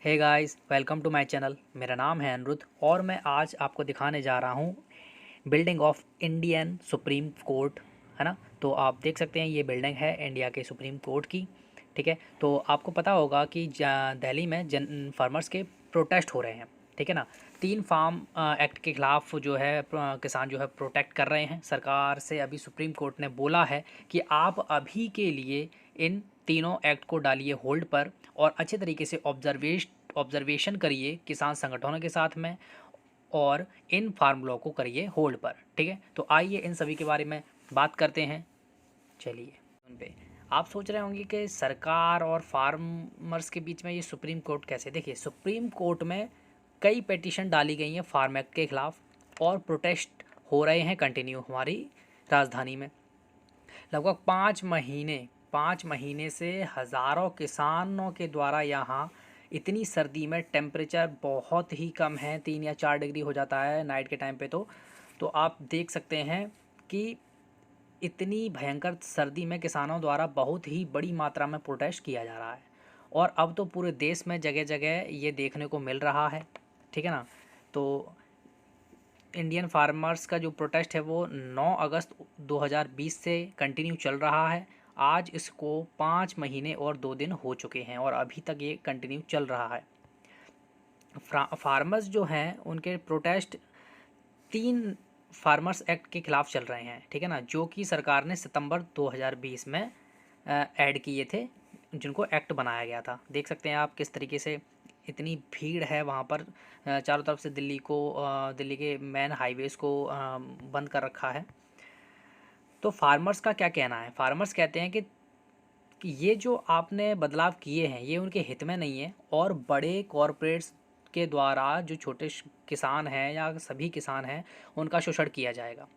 Hey guys, welcome to my channel. मेरा नाम है अनिरुद्ध और मैं आज आपको दिखाने जा रहा हूँ building of Indian supreme court, है ना। तो आप देख सकते हैं ये बिल्डिंग है इंडिया के सुप्रीम कोर्ट की। ठीक है, तो आपको पता होगा कि दिल्ली में फार्मर्स के प्रोटेस्ट हो रहे हैं। ठीक है ना। 3 फार्म एक्ट के खिलाफ जो है किसान जो है प्रोटेस्ट कर रहे हैं। सरकार से अभी सुप्रीम कोर्ट ने बोला है कि आप अभी के लिए इन तीनों एक्ट को डालिए होल्ड पर और अच्छे तरीके से ऑब्जर्वेशन करिए किसान संगठनों के साथ में, और इन फार्म लॉ को करिए होल्ड पर। ठीक है, तो आइए इन सभी के बारे में बात करते हैं। चलिए उन पे आप सोच रहे होंगे कि सरकार और फार्मर्स के बीच में ये सुप्रीम कोर्ट कैसे। देखिए, सुप्रीम कोर्ट में कई पिटीशन डाली गई हैं फार्म एक्ट के खिलाफ और प्रोटेस्ट हो रहे हैं कंटिन्यू हमारी राजधानी में। लगभग 5 महीने से हज़ारों किसानों के द्वारा यहाँ इतनी सर्दी में टेम्परेचर बहुत ही कम है, 3 या 4 डिग्री हो जाता है नाइट के टाइम पे। तो आप देख सकते हैं कि इतनी भयंकर सर्दी में किसानों द्वारा बहुत ही बड़ी मात्रा में प्रोटेस्ट किया जा रहा है और अब तो पूरे देश में जगह जगह ये देखने को मिल रहा है। ठीक है ना। तो इंडियन फार्मर्स का जो प्रोटेस्ट है वो 9 अगस्त 2020 से कंटिन्यू चल रहा है। आज इसको 5 महीने और 2 दिन हो चुके हैं और अभी तक ये कंटिन्यू चल रहा है। फार्मर्स जो हैं उनके प्रोटेस्ट 3 फार्मर्स एक्ट के खिलाफ चल रहे हैं। ठीक है ना, जो कि सरकार ने सितंबर 2020 में ऐड किए थे, जिनको एक्ट बनाया गया था। देख सकते हैं आप किस तरीके से इतनी भीड़ है वहाँ पर। चारों तरफ से दिल्ली के मेन हाईवेज़ को बंद कर रखा है। तो फार्मर्स का क्या कहना है। फार्मर्स कहते हैं कि ये जो आपने बदलाव किए हैं ये उनके हित में नहीं है और बड़े कॉरपोरेट्स के द्वारा जो छोटे किसान हैं या सभी किसान हैं उनका शोषण किया जाएगा।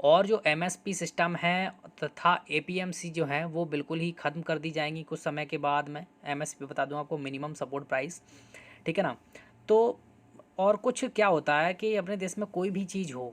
और जो एमएसपी सिस्टम है तथा एपीएमसी जो है वो बिल्कुल ही ख़त्म कर दी जाएंगी कुछ समय के बाद में। एमएसपी बता दूं आपको, मिनिमम सपोर्ट प्राइस। ठीक है ना। तो और कुछ क्या होता है कि अपने देश में कोई भी चीज़ हो,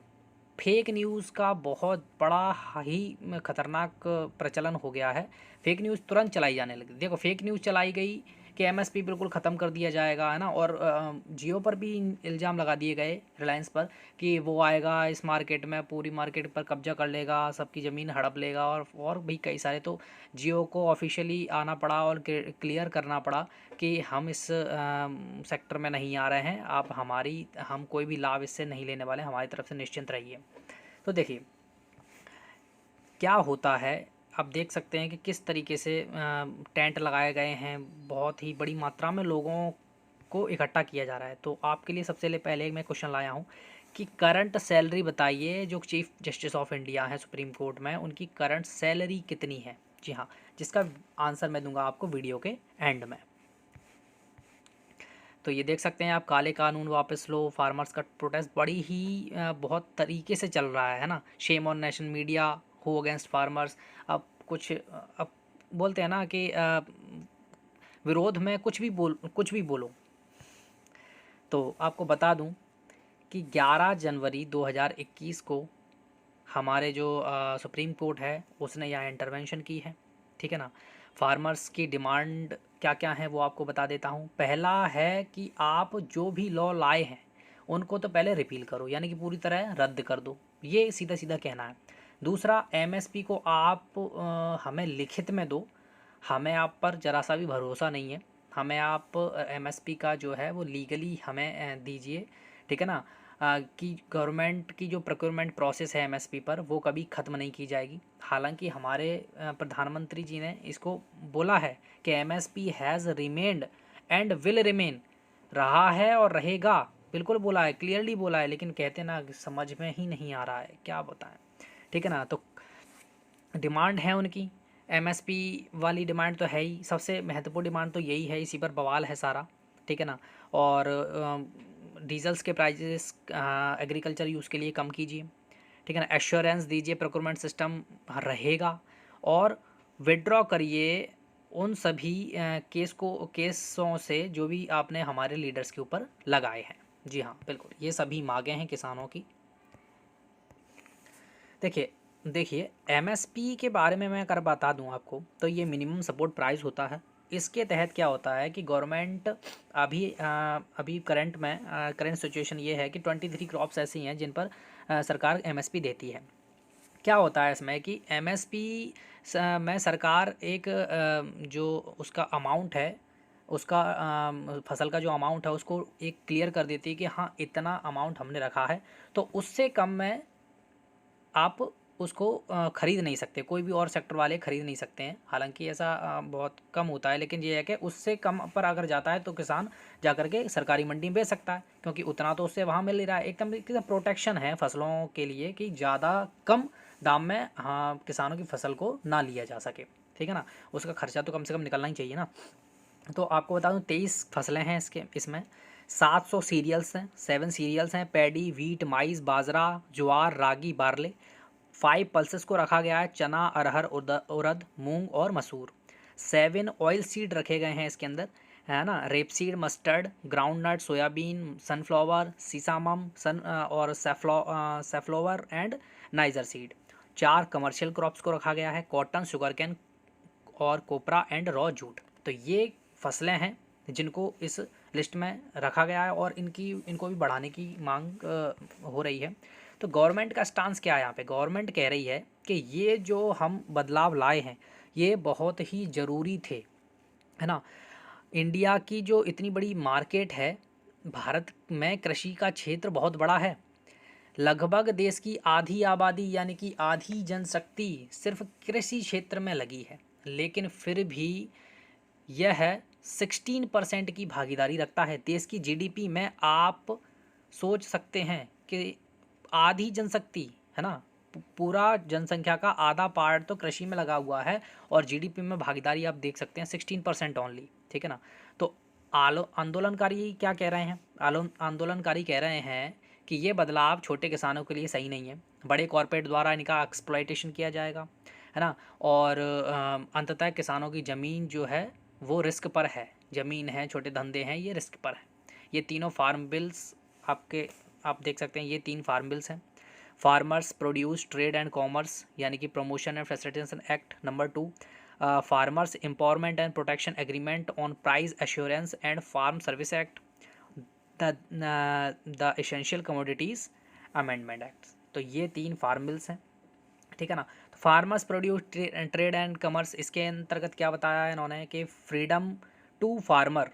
फेक न्यूज़ का बहुत बड़ा ही खतरनाक प्रचलन हो गया है। फेक न्यूज़ तुरंत चलाई जाने लगी। देखो, फेक न्यूज़ चलाई गई कि एमएसपी बिल्कुल ख़त्म कर दिया जाएगा, है ना। और जियो पर भी इल्ज़ाम लगा दिए गए, रिलायंस पर, कि वो आएगा इस मार्केट में, पूरी मार्केट पर कब्जा कर लेगा, सबकी ज़मीन हड़प लेगा और भी कई सारे। तो जियो को ऑफिशियली आना पड़ा और क्लियर करना पड़ा कि हम इस सेक्टर में नहीं आ रहे हैं, हम कोई भी लाभ इससे नहीं लेने वाले, हमारी तरफ से निश्चिंत रहिए। तो देखिए क्या होता है। आप देख सकते हैं कि किस तरीके से टेंट लगाए गए हैं, बहुत ही बड़ी मात्रा में लोगों को इकट्ठा किया जा रहा है। तो आपके लिए सबसे पहले मैं क्वेश्चन लाया हूँ कि करंट सैलरी बताइए। जो चीफ जस्टिस ऑफ इंडिया है सुप्रीम कोर्ट में, उनकी करंट सैलरी कितनी है। जी हाँ, जिसका आंसर मैं दूंगा आपको वीडियो के एंड में। तो ये देख सकते हैं आप, काले कानून वापस लो, फार्मर्स का प्रोटेस्ट बड़ी ही बहुत तरीके से चल रहा है ना। शेम ऑन नेशनल मीडिया हो अगेंस्ट फार्मर्स। अब बोलते हैं ना कि विरोध में कुछ भी बोलो। तो आपको बता दूं कि 11 जनवरी 2021 को हमारे जो सुप्रीम कोर्ट है उसने यहाँ इंटरवेंशन की है। ठीक है ना। फार्मर्स की डिमांड क्या क्या है वो आपको बता देता हूँ। पहला है कि आप जो भी लॉ लाए हैं उनको तो पहले रिपील करो, यानी कि पूरी तरह रद्द कर दो। ये सीधा सीधा कहना है। दूसरा, एमएसपी को आप हमें लिखित में दो। हमें आप पर ज़रा सा भी भरोसा नहीं है। हमें आप एमएसपी का जो है वो लीगली हमें दीजिए। ठीक है ना। कि गवर्नमेंट की जो प्रोक्योरमेंट प्रोसेस है एमएसपी पर, वो कभी ख़त्म नहीं की जाएगी। हालांकि हमारे प्रधानमंत्री जी ने इसको बोला है कि MSP has remained and will remain, रहा है और रहेगा, बिल्कुल बोला है, क्लियरली बोला है। लेकिन कहते ना समझ में ही नहीं आ रहा है, क्या बताएं। ठीक है ना। तो डिमांड है उनकी, एमएसपी वाली डिमांड तो है ही, सबसे महत्वपूर्ण डिमांड तो यही है, इसी पर बवाल है सारा। ठीक है ना। और डीजल्स के प्राइजेस एग्रीकल्चर यूज़ के लिए कम कीजिए। ठीक है ना। एश्योरेंस दीजिए प्रोक्योरमेंट सिस्टम रहेगा। और विड्रॉ करिए उन सभी केसों से जो भी आपने हमारे लीडर्स के ऊपर लगाए हैं। जी हाँ, बिल्कुल, ये सभी मांगे हैं किसानों की। देखिए एमएसपी के बारे में मैं अगर बता दूं आपको, तो ये मिनिमम सपोर्ट प्राइस होता है। इसके तहत क्या होता है कि गवर्नमेंट अभी करंट सिचुएशन ये है कि 23 क्रॉप्स ऐसी हैं जिन पर सरकार एमएसपी देती है। क्या होता है इसमें कि एमएसपी में सरकार एक जो उसका अमाउंट है, उसका फसल का जो अमाउंट है उसको एक क्लियर कर देती है कि हाँ इतना अमाउंट हमने रखा है, तो उससे कम में आप उसको ख़रीद नहीं सकते, कोई भी और सेक्टर वाले ख़रीद नहीं सकते हैं। हालांकि ऐसा बहुत कम होता है, लेकिन ये है कि उससे कम पर अगर जाता है तो किसान जा कर के सरकारी मंडी में बेच सकता है, क्योंकि उतना तो उससे वहाँ मिल ही रहा है। एकदम प्रोटेक्शन है फसलों के लिए कि ज़्यादा कम दाम में हाँ किसानों की फसल को ना लिया जा सके, ठीक है ना। उसका खर्चा तो कम से कम निकलना ही चाहिए ना। तो आपको बता दूं 23 फसलें हैं इसमें 700 सीरियल्स हैं, 7 सीरियल्स हैं, पैडी, वीट, माइस, बाजरा, ज्वार, रागी, बार्ले। 5 पल्सेस को रखा गया है, चना, अरहर, उड़द, मूंग और मसूर। 7 ऑयल सीड रखे गए हैं इसके अंदर, है ना। Rapeseed, mustard, groundnut, soybean, sunflower, sesamum, और safflower and niger seed. 4 commercial crops को रखा गया है, कॉटन, शुगर कैन और कोपरा एंड रॉ जूट। तो ये फसलें हैं जिनको इस लिस्ट में रखा गया है और इनको भी बढ़ाने की मांग हो रही है। तो गवर्नमेंट का स्टांस क्या है यहाँ पे? गवर्नमेंट कह रही है कि ये जो हम बदलाव लाए हैं ये बहुत ही ज़रूरी थे, है ना। इंडिया की जो इतनी बड़ी मार्केट है, भारत में कृषि का क्षेत्र बहुत बड़ा है। लगभग देश की आधी आबादी यानी कि आधी जनशक्ति सिर्फ कृषि क्षेत्र में लगी है, लेकिन फिर भी यह 16% की भागीदारी रखता है देश की जीडीपी में। आप सोच सकते हैं कि आधी जनशक्ति, है ना, पूरा जनसंख्या का आधा पार्ट तो कृषि में लगा हुआ है और जीडीपी में भागीदारी आप देख सकते हैं 16% ओनली, ठीक है ना। तो आंदोलनकारी क्या कह रहे हैं? आंदोलनकारी कह रहे हैं कि ये बदलाव छोटे किसानों के लिए सही नहीं है, बड़े कॉरपोरेट द्वारा इनका एक्सप्लॉयटेशन किया जाएगा, है ना। और अंततः किसानों की ज़मीन जो है वो रिस्क पर है, ज़मीन है, छोटे धंधे हैं, ये रिस्क पर है। ये तीनों फार्म बिल्स आप देख सकते हैं, ये 3 फार्म बिल्स हैं। Farmers produce trade and commerce यानी कि promotion and facilitation act number 2, farmers empowerment and protection agreement on price assurance and farm service act, the essential commodities amendment act. तो ये 3 फार्म बिल्स हैं, ठीक है ना। तो farmers produce trade and commerce, इसके अंतर्गत क्या बताया है इन्होंने कि फ्रीडम टू फार्मर,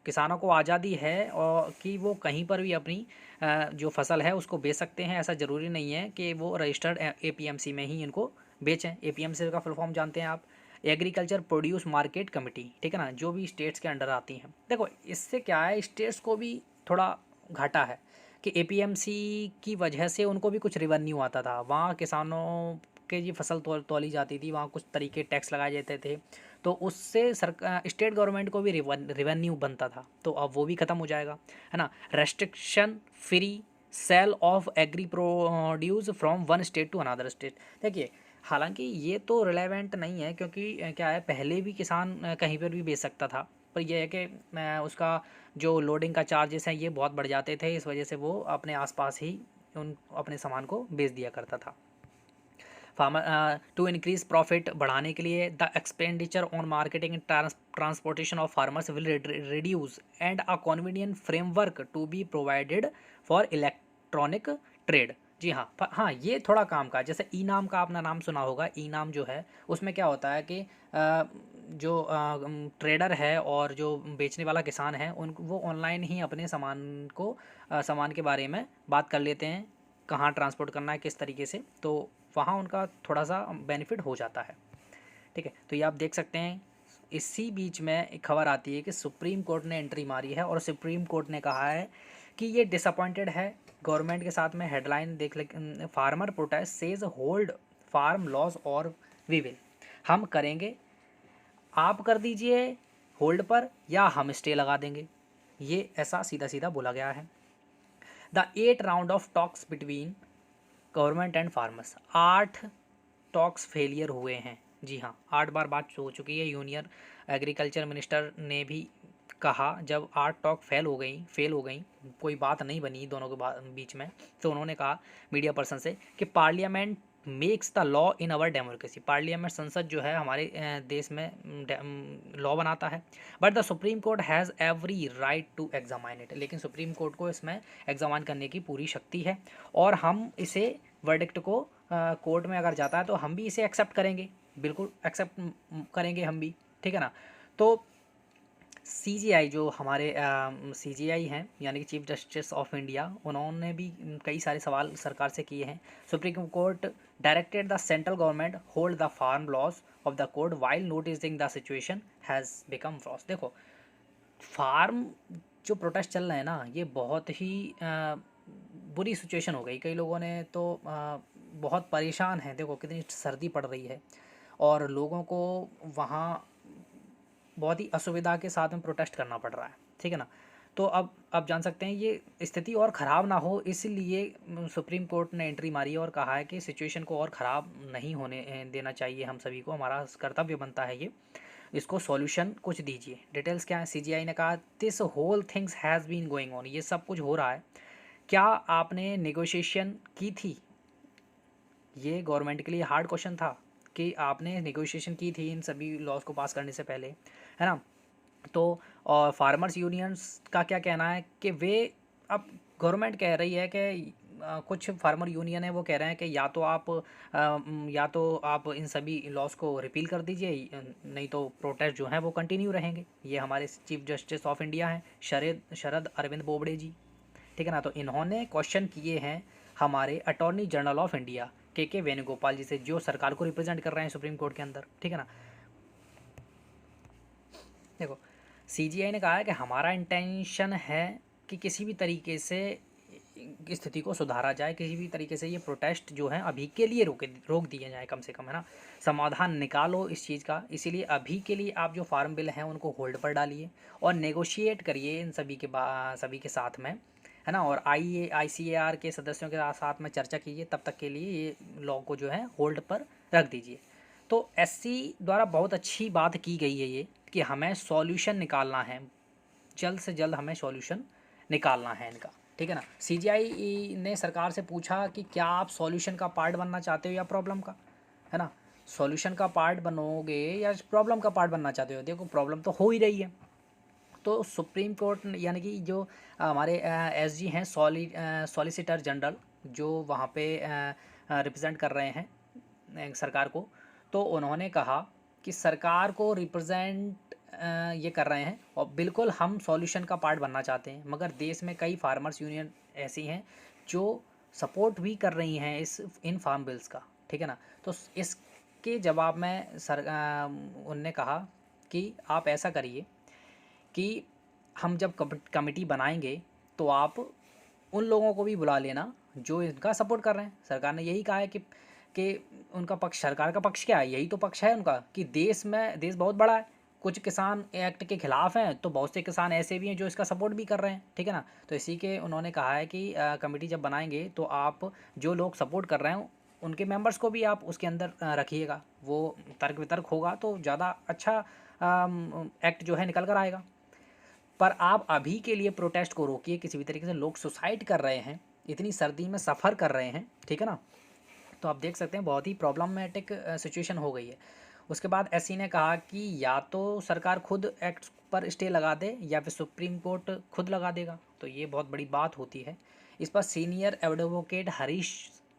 किसानों को आज़ादी है और कि वो कहीं पर भी अपनी जो फसल है उसको बेच सकते हैं। ऐसा ज़रूरी नहीं है कि वो रजिस्टर्ड एपीएमसी में ही इनको बेचें। एपीएमसी का फुल फॉर्म जानते हैं आप? एग्रीकल्चर प्रोड्यूस मार्केट कमेटी, ठीक है ना, जो भी स्टेट्स के अंडर आती हैं। देखो इससे क्या है, स्टेट्स को भी थोड़ा घाटा है कि एपीएमसी की वजह से उनको भी कुछ रेवेन्यू आता था, वहाँ किसानों के जी फसल तौली जाती थी, वहाँ कुछ तरीके टैक्स लगाए जाते थे, तो उससे सरकार स्टेट गवर्नमेंट को भी रेवेन्यू बनता था। तो अब वो भी ख़त्म हो जाएगा, है ना। Restriction free sale of agri produce from one state to another state. देखिए हालांकि ये तो रिलेवेंट नहीं है, क्योंकि क्या है, पहले भी किसान कहीं पर भी बेच सकता था, पर यह है कि उसका जो लोडिंग का चार्जेस हैं ये बहुत बढ़ जाते थे, इस वजह से वो अपने आसपास ही उन अपने सामान को बेच दिया करता था। फार्मर टू इंक्रीज प्रॉफिट, बढ़ाने के लिए the expenditure on marketing and transportation of farmers will reduce and a convenient framework to be provided for electronic trade. जी हाँ, हाँ ये थोड़ा काम का, जैसे ई नाम का आपने नाम सुना होगा। ई नाम जो है उसमें क्या होता है कि जो ट्रेडर है और जो बेचने वाला किसान है उन वो ऑनलाइन ही अपने सामान के बारे में बात कर लेते हैं, कहाँ ट्रांसपोर्ट करना है, किस तरीके से, तो वहाँ उनका थोड़ा सा बेनिफिट हो जाता है, ठीक है। तो ये आप देख सकते हैं। इसी बीच में एक खबर आती है कि सुप्रीम कोर्ट ने एंट्री मारी है और सुप्रीम कोर्ट ने कहा है कि ये डिसअपॉइंटेड है गवर्नमेंट के साथ में। हेडलाइन देख ले, farmer protest says hold farm laws और वी विल, हम करेंगे, आप कर दीजिए होल्ड पर या हम स्टे लगा देंगे, ये ऐसा सीधा सीधा बोला गया है। The 8 round of talks between government and farmers, 8 talks failure हुए हैं। जी हाँ, 8 बार बात हो चुकी है। यूनियन एग्रीकल्चर मिनिस्टर ने भी कहा, जब 8 टॉक फेल हो गई, कोई बात नहीं बनी दोनों के बीच में, तो उन्होंने कहा मीडिया पर्सन से कि parliament makes the law in our democracy, parliament संसद जो है हमारे देश में लॉ बनाता है। But the supreme court has every right to examine it, लेकिन सुप्रीम कोर्ट को इसमें एग्जामाइन करने की पूरी शक्ति है, और हम इसे वर्डिक्ट को कोर्ट में अगर जाता है तो हम भी इसे एक्सेप्ट करेंगे, बिल्कुल एक्सेप्ट करेंगे हम भी, ठीक है ना। तो सीजीआई जो हमारे सीजीआई हैं यानी कि चीफ जस्टिस ऑफ इंडिया, उन्होंने भी कई सारे सवाल सरकार से किए हैं। Supreme court directed the central government hold the farm laws of the court while noticing the situation has become fraught. देखो फार्म जो प्रोटेस्ट चल रहे हैं ना, ये बहुत ही बुरी सिचुएशन हो गई, कई लोगों ने तो बहुत परेशान हैं। देखो कितनी सर्दी पड़ रही है और लोगों को वहाँ बहुत ही असुविधा के साथ में प्रोटेस्ट करना पड़ रहा है, ठीक है ना। तो अब आप जान सकते हैं ये स्थिति और ख़राब ना हो, इसलिए सुप्रीम कोर्ट ने एंट्री मारी है और कहा है कि सिचुएशन को और ख़राब नहीं होने देना चाहिए, हम सभी को हमारा कर्तव्य बनता है ये, इसको सॉल्यूशन कुछ दीजिए। डिटेल्स क्या है, सीजीआई ने कहा this whole things has been going on, ये सब कुछ हो रहा है, क्या आपने नेगोशिएशन की थी। ये गवर्नमेंट के लिए हार्ड क्वेश्चन था कि आपने नेगोशिएशन की थी इन सभी लॉज को पास करने से पहले, है ना। तो और फार्मर्स यूनियंस का क्या कहना है कि वे, अब गवर्नमेंट कह रही है कि कुछ फार्मर यूनियन है वो कह रहे हैं कि या तो आप इन सभी लॉज को रिपील कर दीजिए, नहीं तो प्रोटेस्ट जो है वो कंटिन्यू रहेंगे। ये हमारे चीफ जस्टिस ऑफ इंडिया हैं शरद अरविंद बोबडे जी, ठीक है ना। तो इन्होंने क्वेश्चन किए हैं हमारे अटॉर्नी जनरल ऑफ इंडिया के वेणुगोपाल जी से, जो सरकार को रिप्रेजेंट कर रहे हैं सुप्रीम कोर्ट के अंदर, ठीक है ना। देखो सीजीआई ने कहा है कि हमारा इंटेंशन है कि किसी भी तरीके से स्थिति को सुधारा जाए, किसी भी तरीके से ये प्रोटेस्ट जो है अभी के लिए रोक दिया जाए, कम से कम, है ना। समाधान निकालो इस चीज़ का, इसीलिए अभी के लिए आप जो फार्म बिल हैं उनको होल्ड पर डालिए और नेगोशिएट करिए इन सभी के साथ में, है ना। और ICAR के सदस्यों के साथ में चर्चा कीजिए, तब तक के लिए ये लॉ को जो है होल्ड पर रख दीजिए। तो SC द्वारा बहुत अच्छी बात की गई है ये कि हमें सॉल्यूशन निकालना है, जल्द से जल्द हमें सॉल्यूशन निकालना है इनका, ठीक है ना। सीजीआई ने सरकार से पूछा कि क्या आप सॉल्यूशन का पार्ट बनना चाहते हो या प्रॉब्लम का, है ना। सॉल्यूशन का पार्ट बनोगे या प्रॉब्लम का पार्ट बनना चाहते हो, देखो प्रॉब्लम तो हो ही रही है। तो सुप्रीम कोर्ट यानी कि जो हमारे SG हैं सॉलिसिटर जनरल, जो वहाँ पे रिप्रेजेंट कर रहे हैं सरकार को, तो उन्होंने कहा कि सरकार को रिप्रेजेंट ये कर रहे हैं और बिल्कुल हम सॉल्यूशन का पार्ट बनना चाहते हैं, मगर देश में कई फार्मर्स यूनियन ऐसी हैं जो सपोर्ट भी कर रही हैं इन फार्म बिल्स का, ठीक है ना। तो इसके जवाब में उनने कहा कि आप ऐसा करिए कि हम जब कमेटी बनाएंगे तो आप उन लोगों को भी बुला लेना जो इनका सपोर्ट कर रहे हैं। सरकार ने यही कहा है कि उनका पक्ष, सरकार का पक्ष क्या है, यही तो पक्ष है उनका कि देश बहुत बड़ा है, कुछ किसान एक्ट के खिलाफ हैं तो बहुत से किसान ऐसे भी हैं जो इसका सपोर्ट भी कर रहे हैं, ठीक है ना। तो इसी के उन्होंने कहा है कि कमेटी जब बनाएंगे तो आप जो लोग सपोर्ट कर रहे हैं उनके मेंबर्स को भी आप उसके अंदर रखिएगा, वो तर्क वितर्क होगा तो ज़्यादा अच्छा एक्ट जो है निकल कर आएगा। पर आप अभी के लिए प्रोटेस्ट को रोकिए, किसी भी तरीके से लोग सुसाइड कर रहे हैं, इतनी सर्दी में सफ़र कर रहे हैं, ठीक है ना। तो आप देख सकते हैं बहुत ही प्रॉब्लमेटिक सिचुएशन हो गई है। उसके बाद SC ने कहा कि या तो सरकार खुद एक्ट पर स्टे लगा दे या फिर सुप्रीम कोर्ट खुद लगा देगा, तो ये बहुत बड़ी बात होती है। इस पर सीनियर एडवोकेट हरीश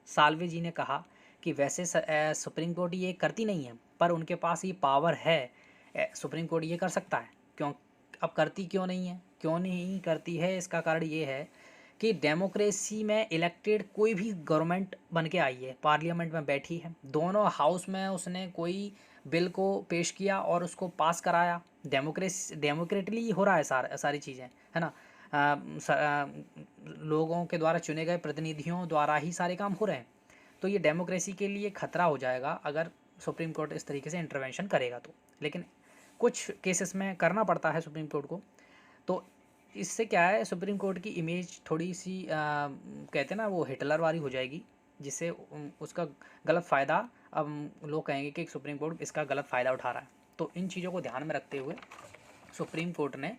साल्वे जी ने कहा कि वैसे सुप्रीम कोर्ट ये करती नहीं है, पर उनके पास ये पावर है, सुप्रीम कोर्ट ये कर सकता है। क्यों अब करती क्यों नहीं करती है, इसका कारण ये है कि डेमोक्रेसी में इलेक्टेड कोई भी गवर्नमेंट बन के आई है, पार्लियामेंट में बैठी है, दोनों हाउस में उसने कोई बिल को पेश किया और उसको पास कराया, डेमोक्रेटली हो रहा है सारी चीज़ें, है ना। लोगों के द्वारा चुने गए प्रतिनिधियों द्वारा ही सारे काम हो रहे हैं। तो ये डेमोक्रेसी के लिए खतरा हो जाएगा अगर सुप्रीम कोर्ट इस तरीके से इंटरवेंशन करेगा तो, लेकिन कुछ केसेस में करना पड़ता है सुप्रीम कोर्ट को। तो इससे क्या है, सुप्रीम कोर्ट की इमेज थोड़ी सी कहते हैं ना वो हिटलर वाली हो जाएगी, जिससे उसका गलत फ़ायदा, अब लोग कहेंगे कि सुप्रीम कोर्ट इसका गलत फ़ायदा उठा रहा है। तो इन चीज़ों को ध्यान में रखते हुए सुप्रीम कोर्ट ने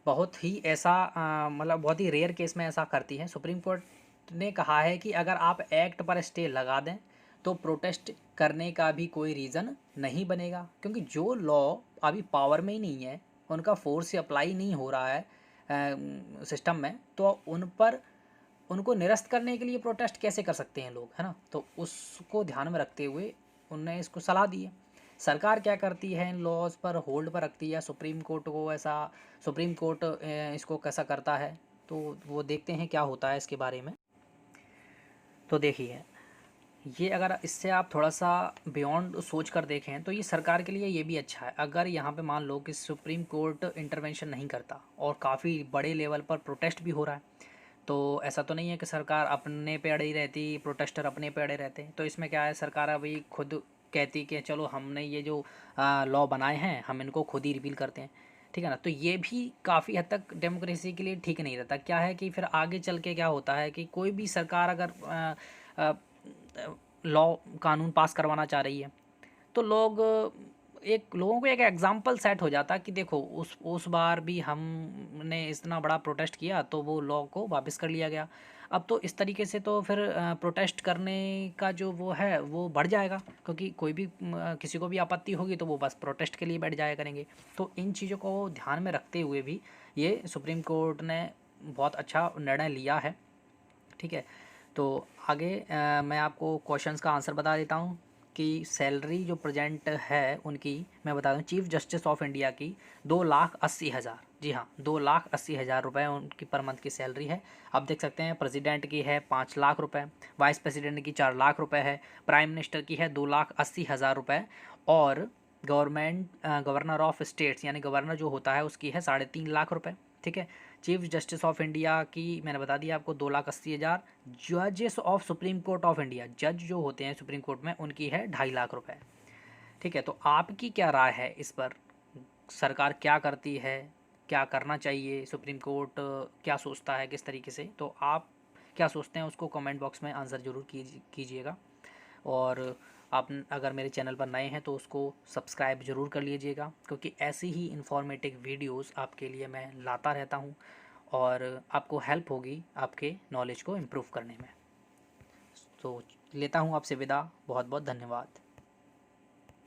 बहुत ही ऐसा मतलब बहुत ही रेयर केस में ऐसा करती है। सुप्रीम कोर्ट ने कहा है कि अगर आप एक्ट पर स्टे लगा दें तो प्रोटेस्ट करने का भी कोई रीज़न नहीं बनेगा, क्योंकि जो लॉ अभी पावर में ही नहीं है, उनका फोर्स से अप्लाई नहीं हो रहा है सिस्टम में, तो उन पर उनको निरस्त करने के लिए प्रोटेस्ट कैसे कर सकते हैं लोग, है ना। तो उसको ध्यान में रखते हुए उनने इसको सलाह दी है। सरकार क्या करती है, इन लॉज पर होल्ड पर रखती है, सुप्रीम कोर्ट को ऐसा, सुप्रीम कोर्ट इसको कैसा करता है, तो वो देखते हैं क्या होता है इसके बारे में। तो देखिए, ये अगर इससे आप थोड़ा सा बियॉन्ड सोच कर देखें तो ये सरकार के लिए ये भी अच्छा है। अगर यहाँ पे मान लो कि सुप्रीम कोर्ट इंटरवेंशन नहीं करता और काफ़ी बड़े लेवल पर प्रोटेस्ट भी हो रहा है, तो ऐसा तो नहीं है कि सरकार अपने पे अड़ी रहती, प्रोटेस्टर अपने पे अड़े रहते। तो इसमें क्या है, सरकार अभी खुद कहती कि चलो हमने ये जो लॉ बनाए हैं हम इनको खुद ही रिपील करते हैं, ठीक है ना। तो ये भी काफ़ी हद तक डेमोक्रेसी के लिए ठीक नहीं रहता। क्या है कि फिर आगे चल के क्या होता है कि कोई भी सरकार अगर लॉ कानून पास करवाना चाह रही है, तो लोगों को एक एग्जाम्पल सेट हो जाता है कि देखो उस बार भी हमने इतना बड़ा प्रोटेस्ट किया तो वो लॉ को वापस कर लिया गया। अब तो इस तरीके से तो फिर प्रोटेस्ट करने का जो वो है वो बढ़ जाएगा, क्योंकि कोई भी किसी को भी आपत्ति होगी तो वो बस प्रोटेस्ट के लिए बैठ जाया करेंगे। तो इन चीज़ों को ध्यान में रखते हुए भी ये सुप्रीम कोर्ट ने बहुत अच्छा निर्णय लिया है, ठीक है। तो आगे मैं आपको क्वेश्चंस का आंसर बता देता हूँ कि सैलरी जो प्रेजेंट है उनकी, मैं बता दूँ, चीफ जस्टिस ऑफ इंडिया की 2,80,000, जी हाँ 2,80,000 रुपये उनकी पर मंथ की सैलरी है। आप देख सकते हैं प्रेसिडेंट की है 5 लाख रुपए, वाइस प्रेसिडेंट की 4 लाख रुपए है, प्राइम मिनिस्टर की है 2,80,000 रुपये, और गवर्नर ऑफ स्टेट्स यानी गवर्नर जो होता है उसकी है 3.5 लाख रुपये, ठीक है। चीफ जस्टिस ऑफ इंडिया की मैंने बता दिया आपको 2,80,000। जजेस of supreme court of India, जज जो होते हैं सुप्रीम कोर्ट में, उनकी है 2.5 लाख रुपए, ठीक है। तो आपकी क्या राय है इस पर, सरकार क्या करती है, क्या करना चाहिए, सुप्रीम कोर्ट क्या सोचता है किस तरीके से, तो आप क्या सोचते हैं उसको कमेंट बॉक्स में आंसर ज़रूर कीजिएगा। और आप अगर मेरे चैनल पर नए हैं तो उसको सब्सक्राइब ज़रूर कर लीजिएगा, क्योंकि ऐसी ही इंफॉर्मेटिव वीडियोस आपके लिए मैं लाता रहता हूं और आपको हेल्प होगी आपके नॉलेज को इम्प्रूव करने में। तो लेता हूं आपसे विदा, बहुत बहुत धन्यवाद।